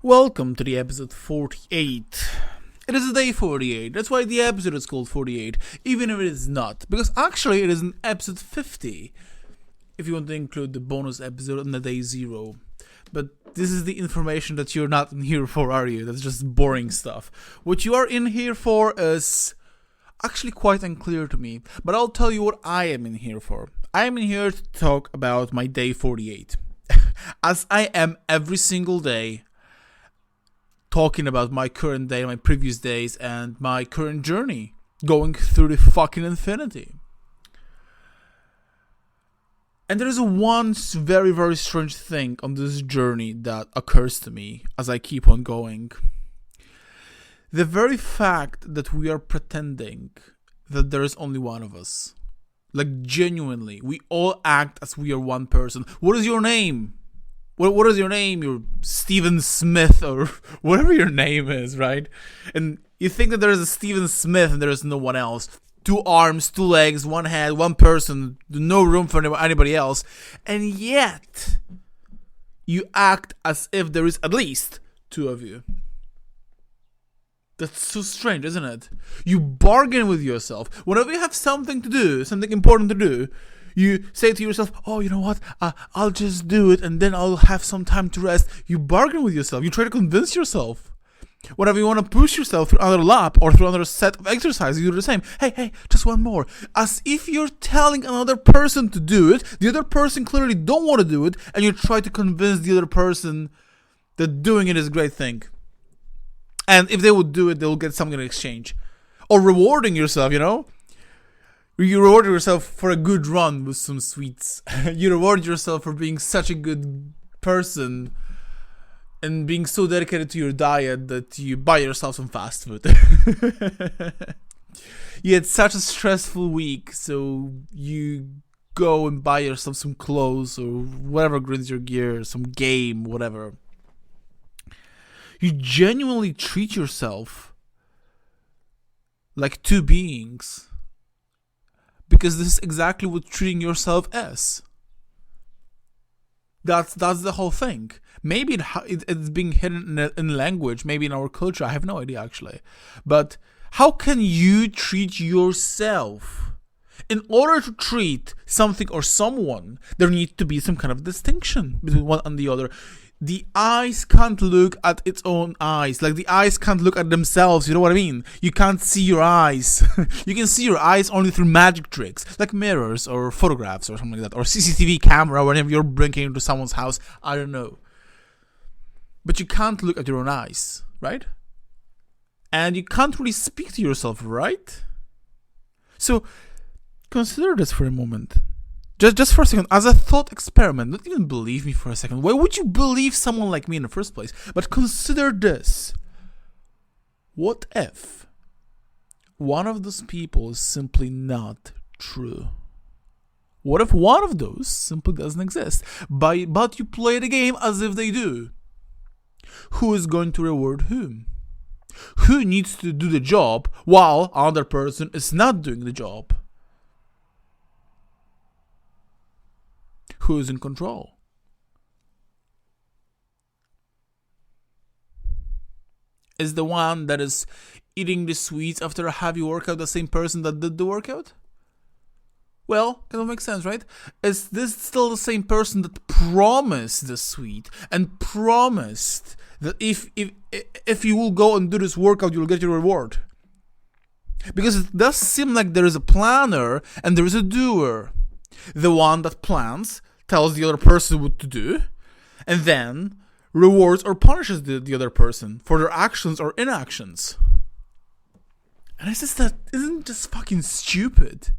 Welcome to the episode 48. It is day 48, that's why the episode is called 48, even if it is not, because actually it is an episode 50, if you want to include the bonus episode on the day 0. But this is the information that you're not in here for, are you? That's just boring stuff. What you are in here for is actually quite unclear to me, but I'll tell you what I am in here for. I am in here to talk about my day 48, as I am every single day, talking about my current day, my previous days, and my current journey going through the fucking infinity. And there is one very, very strange thing on this journey that occurs to me as I keep on going. The very fact that we are pretending that there is only one of us. Like, genuinely, we all act as we are one person. What is your name? What is your name? You're Stephen Smith or whatever your name is, right? And you think that there is a Stephen Smith and there is no one else. 2 arms, 2 legs, 1 head, 1 person, no room for anybody else. And yet, you act as if there is at least 2 of you. That's so strange, isn't it? You bargain with yourself. Whenever you have something to do, something important to do, you say to yourself, oh, you know what, I'll just do it and then I'll have some time to rest. You bargain with yourself. You try to convince yourself. Whenever you want to push yourself through another lap or through another set of exercises, you do the same. Hey, just one more. As if you're telling another person to do it, the other person clearly don't want to do it, and you try to convince the other person that doing it is a great thing. And if they would do it, they'll get something in exchange. Or rewarding yourself, you know? You reward yourself for a good run with some sweets. You reward yourself for being such a good person and being so dedicated to your diet that you buy yourself some fast food. You had such a stressful week, so you go and buy yourself some clothes or whatever grinds your gear, some game, whatever. You genuinely treat yourself like 2 beings. Because this is exactly what treating yourself is. That's the whole thing. Maybe it's being hidden in language, maybe in our culture. I have no idea, actually. But how can you treat yourself? In order to treat something or someone, there needs to be some kind of distinction between one and the other. The eyes can't look at its own eyes. Like, the eyes can't look at themselves, you know what I mean? You can't see your eyes. You can see your eyes only through magic tricks, like mirrors or photographs or something like that, or CCTV camera whenever you're breaking into someone's house. I don't know. But you can't look at your own eyes, right? And you can't really speak to yourself, right? So, consider this for a moment. Just for a second, as a thought experiment, don't even believe me for a second. Why would you believe someone like me in the first place? But consider this. What if one of those people is simply not true? What if one of those simply doesn't exist? But you play the game as if they do. Who is going to reward whom? Who needs to do the job while another person is not doing the job? Who is in control? Is the one that is eating the sweets after a heavy workout the same person that did the workout? Well, it don't make sense, right? Is this still the same person that promised the sweet and promised that if you will go and do this workout, you'll get your reward? Because it does seem like there is a planner and there is a doer. The one that plans tells the other person what to do, and then rewards or punishes the other person for their actions or inactions. And it's just that isn't just fucking stupid.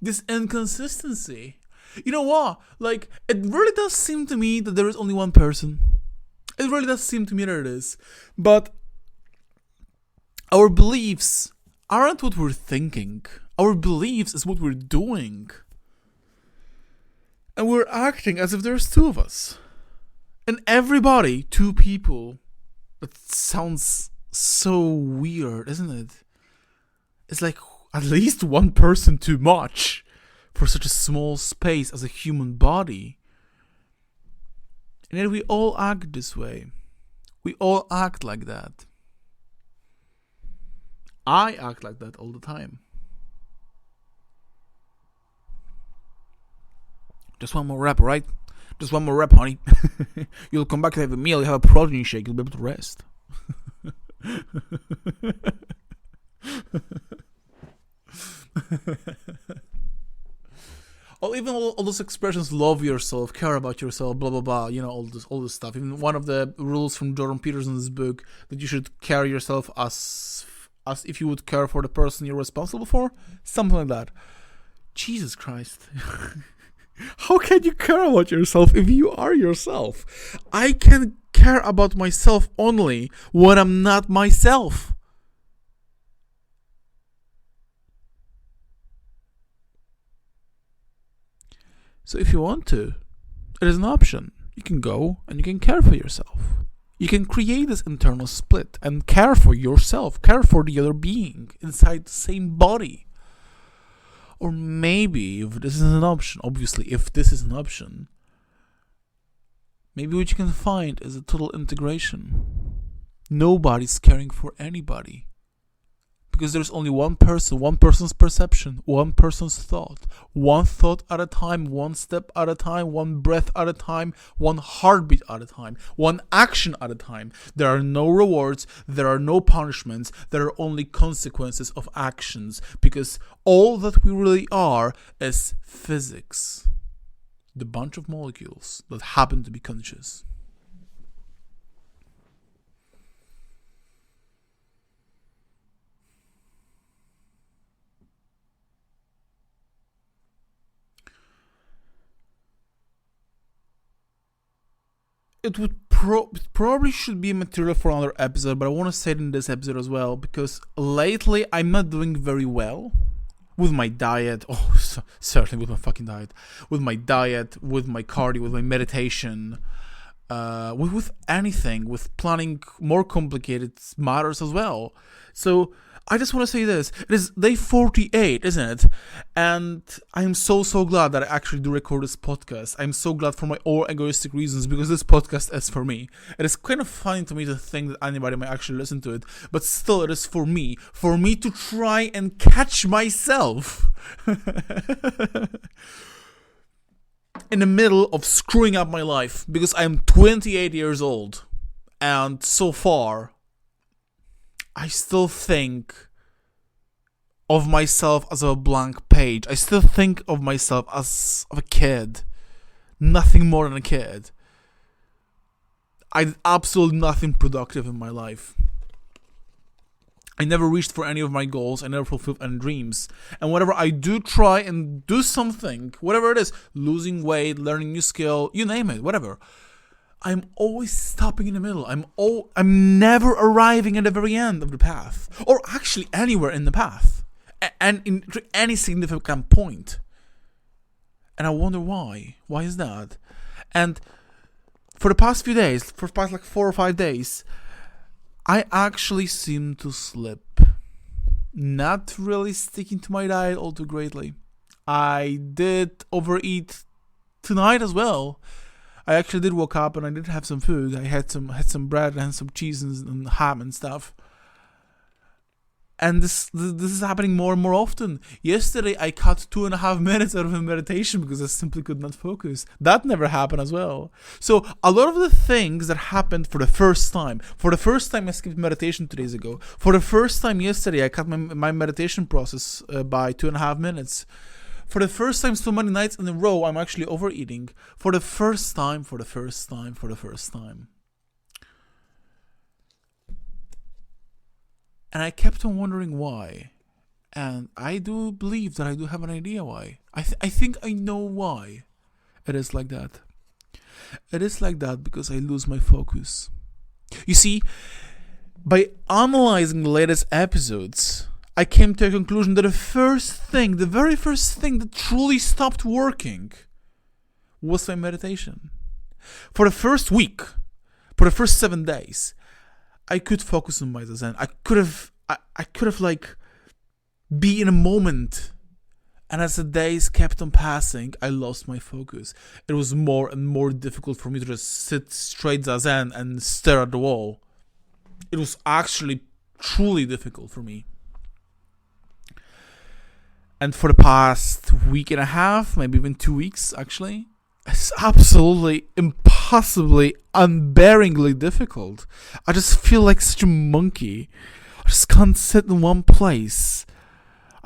This inconsistency. You know what? Like, it really does seem to me that there is only one person. It really does seem to me that it is. But our beliefs aren't what we're thinking. Our beliefs is what we're doing. And we're acting as if there's 2 of us. And everybody, 2 people. That sounds so weird, isn't it? It's like at least 1 person too much for such a small space as a human body. And yet we all act this way. We all act like that. I act like that all the time. Just one more rep, right? Just one more rep, honey. You'll come back to have a meal, you have a protein shake, you'll be able to rest. Or even all those expressions, love yourself, care about yourself, blah blah blah, all this stuff. Even one of the rules from Jordan Peterson's book, that you should care yourself as if you would care for the person you're responsible for, something like that. Jesus Christ. How can you care about yourself if you are yourself? I can care about myself only when I'm not myself. So if you want to, it is an option. You can go and you can care for yourself. You can create this internal split and care for yourself, care for the other being inside the same body. Or maybe, if this is an option, obviously, if this is an option, maybe what you can find is a total integration. Nobody's caring for anybody. Because there's only one person, one person's perception, one person's thought. One thought at a time, one step at a time, one breath at a time, one heartbeat at a time, one action at a time. There are no rewards, there are no punishments, there are only consequences of actions. Because all that we really are is physics. The bunch of molecules that happen to be conscious. It would probably should be material for another episode, but I want to say it in this episode as well, because lately I'm not doing very well with my diet. Certainly with my fucking diet. With my diet, with my cardio, with my meditation, with anything, with planning more complicated matters as well. So I just want to say this. It is day 48, isn't it? And I'm so glad that I actually do record this podcast. I'm so glad for my own egoistic reasons, because this podcast is for me. It is kind of funny to me to think that anybody might actually listen to it, but still it is for me to try and catch myself in the middle of screwing up my life, because I'm 28 years old, and so far I still think of myself as a blank page. I still think of myself as of a kid. Nothing more than a kid. I did absolutely nothing productive in my life. I never reached for any of my goals. I never fulfilled any dreams. And whenever I do try and do something, whatever it is, losing weight, learning new skill, you name it, whatever, I'm always stopping in the middle. I'm never arriving at the very end of the path, or actually anywhere in the path, and in any significant point. And I wonder why. Why is that? And for the past few days, for the past like 4 or 5 days, I actually seem to slip. Not really sticking to my diet all too greatly. I did overeat tonight as well. I actually did wake up and I did have some food. I had some bread and some cheese and ham and stuff. And this is happening more and more often. Yesterday I cut 2.5 minutes out of a meditation because I simply could not focus. That never happened as well. So a lot of the things that happened for the first time I skipped meditation 2 days ago. For the first time yesterday I cut my meditation process by 2.5 minutes. For the first time so many nights in a row, I'm actually overeating. For the first time. And I kept on wondering why. And I do believe that I do have an idea why. I think I know why it is like that. It is like that because I lose my focus. You see, by analyzing the latest episodes, I came to a conclusion that the very first thing that truly stopped working was my meditation. For the first week, for the first 7 days, I could focus on my Zen. I could have like be in a moment And as the days kept on passing, I lost my focus. It was more and more difficult for me to just sit straight zazen and stare at the wall. It was actually truly difficult for me. And for the past week and a half, maybe even 2 weeks actually, it's absolutely, impossibly, unbearingly difficult. I just feel like such a monkey. I just can't sit in one place.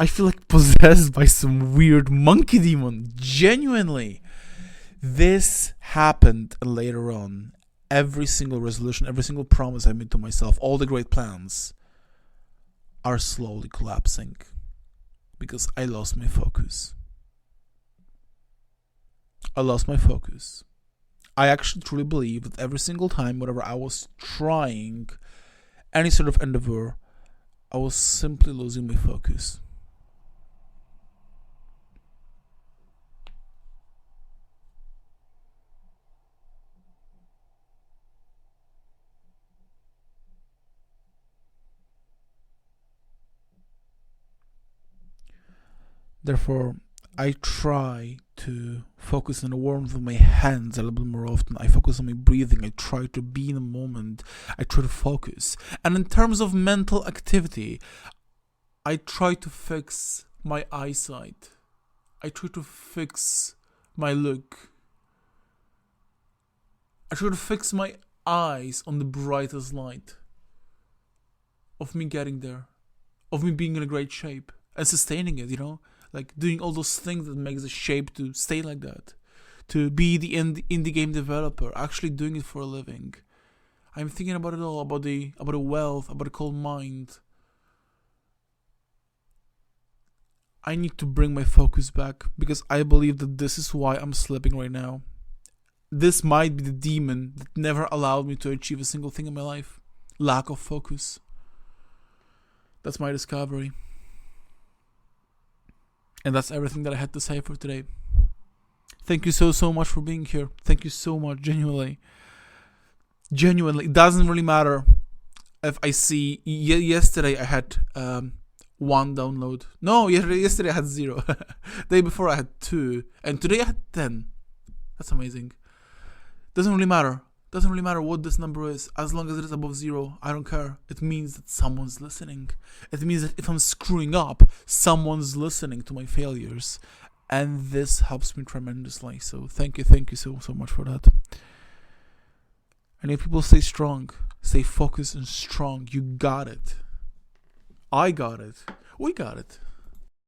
I feel like possessed by some weird monkey demon. Genuinely. This happened later on. Every single resolution, every single promise I made to myself, all the great plans are slowly collapsing because I lost my focus. I lost my focus. I actually truly believe that every single time, whenever I was trying any sort of endeavor, I was simply losing my focus. Therefore, I try to focus on the warmth of my hands a little bit more often. I focus on my breathing. I try to be in the moment. I try to focus. And in terms of mental activity, I try to fix my eyesight. I try to fix my look. I try to fix my eyes on the brightest light of me getting there, of me being in a great shape and sustaining it, like doing all those things that makes the shape to stay like that, to be the indie game developer, actually doing it for a living. I'm thinking about it all, about the wealth, about the cold mind. I need to bring my focus back because I believe that this is why I'm slipping right now. This might be the demon that never allowed me to achieve a single thing in my life. Lack of focus. That's my discovery. And that's everything that I had to say for today. Thank you so much for being here. Thank you so much, genuinely. It doesn't really matter if I see... Yesterday I had 1 download. No, yesterday I had 0. Day before I had 2. And today I had 10. That's amazing. Doesn't really matter. Doesn't really matter what this number is. As long as it is above 0, I don't care. It means that someone's listening. It means that if I'm screwing up, someone's listening to my failures. And this helps me tremendously. So thank you so much for that. And if people stay strong, stay focused and strong, you got it. I got it. We got it.